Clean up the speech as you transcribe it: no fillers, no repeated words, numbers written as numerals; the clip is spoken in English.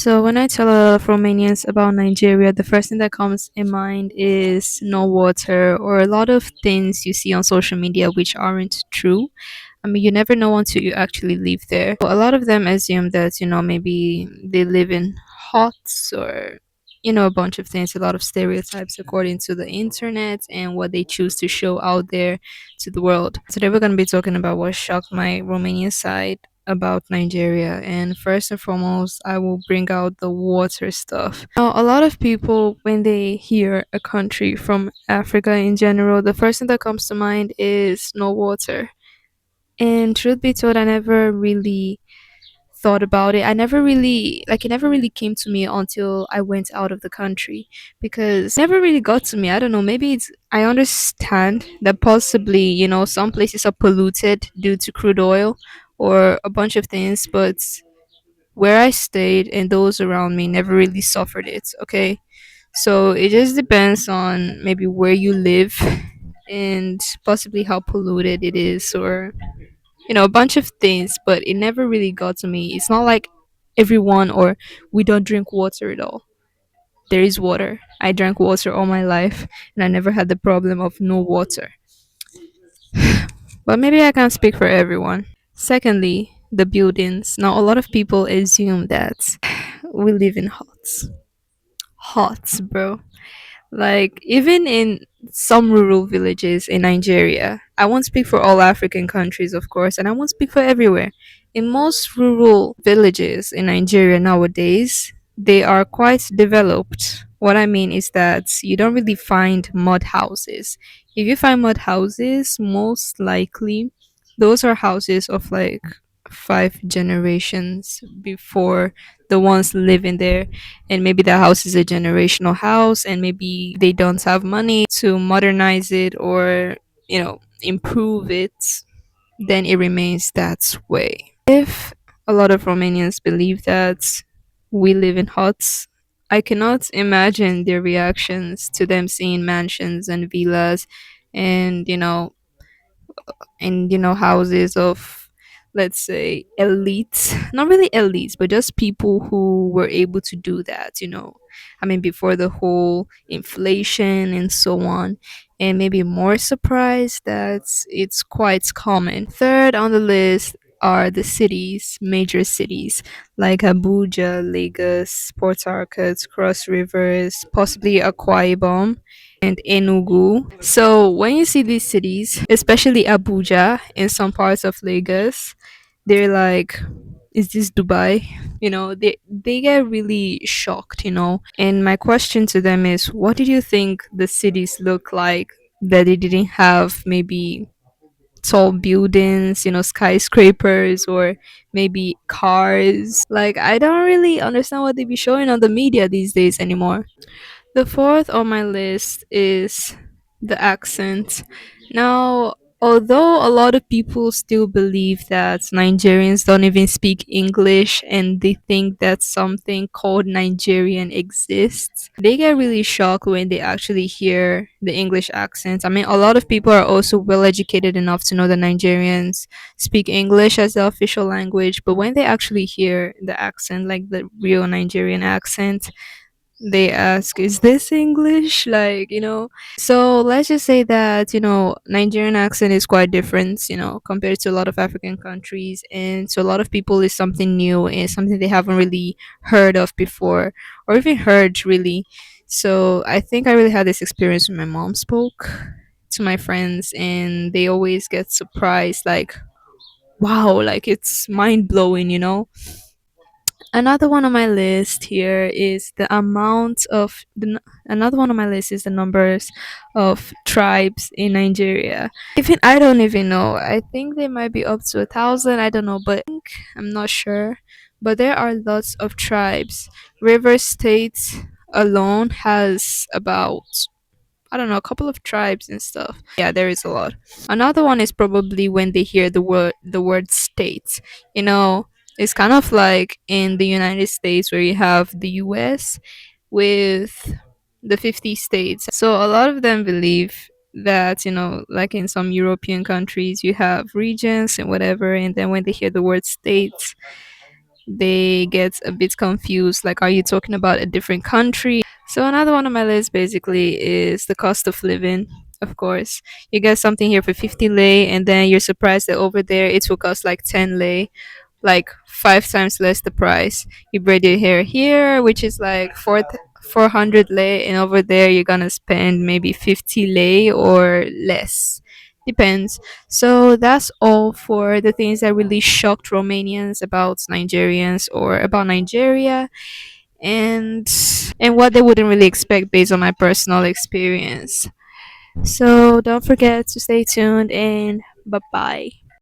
So when I tell a lot of Romanians about Nigeria, the first thing that comes in mind is no water or a lot of things you see on social media which aren't true. I mean, you never know until you actually live there. A lot of them assume that, maybe they live in huts or, a bunch of things, a lot of stereotypes according to the internet and what they choose to show out there to the world. Today, we're going to be talking about what shocked my Romanian side about Nigeria. And first and foremost, I will bring out the water stuff. Now, a lot of people, when they hear a country from Africa in general, the first thing that comes to mind is no water. And truth be told, I never really thought about it. I never really like it never really came to me until I went out of the country because it never really got to me. I don't know, maybe it's I understand that possibly, some places are polluted due to crude oil or a bunch of things, but where I stayed and those around me never really suffered it, okay? So it just depends on maybe where you live and possibly how polluted it is or a bunch of things, but it never really got to me. It's not like everyone or we don't drink water at all. There is water. I drank water all my life and I never had the problem of no water. But maybe I can't speak for everyone. Secondly, the buildings. Now, a lot of people assume that we live in huts. Huts, bro. Like, even in some rural villages in Nigeria, I won't speak for all African countries, of course, and I won't speak for everywhere. In most rural villages in Nigeria nowadays, they are quite developed. What I mean is that you don't really find mud houses. If you find mud houses, most likely those are houses of like five generations before the ones living there, and maybe the house is a generational house and maybe they don't have money to modernize it or improve it, then it remains that way. If a lot of Romanians believe that we live in huts, I cannot imagine their reactions to them seeing mansions and villas and houses of, let's say, elites, not really elites but just people who were able to do that, I mean, before the whole inflation and so on. And maybe more surprised that it's quite common. Third on the list are the cities, major cities like Abuja, Lagos, Port Harcourt, Cross Rivers, possibly Akwa Ibom and Enugu. So when you see these cities, especially Abuja and some parts of Lagos, they're like, is this Dubai? They get really shocked, And my question to them is, what did you think the cities look like that they didn't have maybe tall buildings, skyscrapers or maybe cars? Like, I don't really understand what they be showing on the media these days anymore. The fourth on my list is the accent. Now, although a lot of people still believe that Nigerians don't even speak English and they think that something called Nigerian exists, they get really shocked when they actually hear the English accent. I mean, a lot of people are also well educated enough to know that Nigerians speak English as the official language, but when they actually hear the accent, like the real Nigerian accent, they ask, is this English? Like, so let's just say that, Nigerian accent is quite different, compared to a lot of African countries. And to a lot of people, is something new and something they haven't really heard of before or even heard really. So I think I really had this experience when my mom spoke to my friends and they always get surprised, like, wow, like it's mind blowing. Another one on my list here is the amount of another one on my list is the numbers of tribes in Nigeria. Even I don't even know. I think they might be up to 1,000. I don't know, but I'm not sure. But there are lots of tribes. River State alone has about, I don't know, a couple of tribes and stuff. Yeah, there is a lot. Another one is probably when they hear the word state. You know, it's kind of like in the United States where you have the US with the 50 states. So a lot of them believe that, like in some European countries, you have regions and whatever, and then when they hear the word states, they get a bit confused, like, are you talking about a different country? So another one on my list basically is the cost of living. Of course, you get something here for 50 lei, and then you're surprised that over there it will cost like 10 lei, like 5 times less the price. You braid your hair here, which is like 400 lei, and over there you're gonna spend maybe 50 lei or less. Depends. So that's all for the things that really shocked Romanians about Nigerians or about Nigeria, and what they wouldn't really expect based on my personal experience. So don't forget to stay tuned, and bye bye.